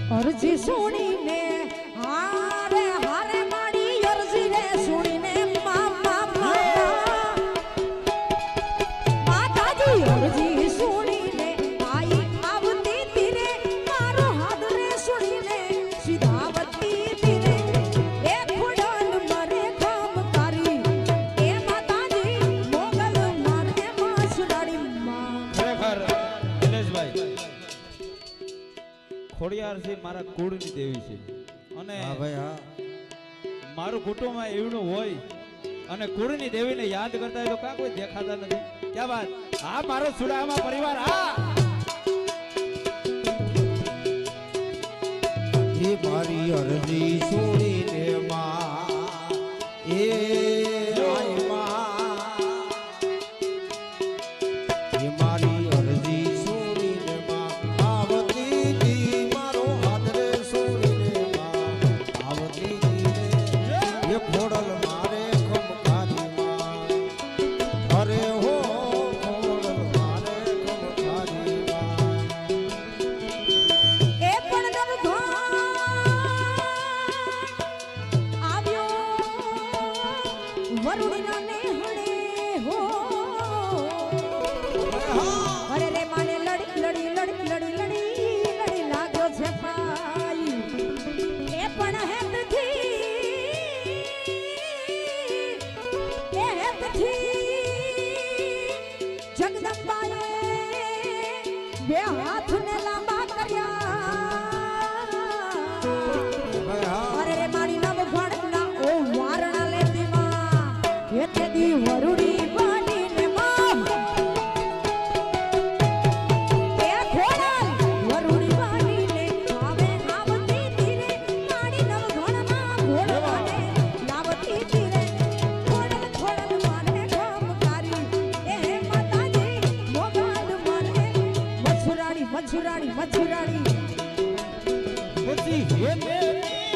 અરજી સુણીને હારે હારે માડી અરજી રે સુણીને માતાજી અરજી સુણીને આઈ આવતી તીરે મારો હાથ રે સુણીને સીધાવતી તીરે એ ખોડલ મરે કામ તારી એ માતાજી મોગલ મારે માસુરાડી માં ખરેખર દિનેશભાઈ ખોડિયાર છે મારા કુળની દેવી છે અને હા ભાઈ હા મારું કુટુંબમાં એવડું હોય અને કુળની દેવીને યાદ કરતા હોય તો કાં કોઈ દેખાતા નથી ક્યાં વાત હા મારો સુડામાં પરિવાર હા એ મારી અરજી સુણીને માં એ આય માં એ મારી અરજી સુણીને માં આવતી તી મારો હાથ રે સુણીને માં આવતી તી રે એ ખોડલ મારે ખમખારી માં અરે હો ખોડલ મારે ખમખારી માં એ પણ આવ્યો વરુણના નેહળે હો અરે રે માને લડી લાગ્યો છે પાઈ એ પણ હેતથી જગદંબાએ બે હાથને લાંબા કર્યા અરે રે મારી નવ ભણના ઓ વારણા લેતી માં હેતે દી વરુડી બનીને માં એ ખોડલ વરુડી બનીને આવે આવતી ધીરે મારી નવ ભણમાં ઘોડવાને લાવતી ધીરે ખોડલ મારે કામ કરી એ માતાજી મોગલ મારે મછુરાડી પછી હે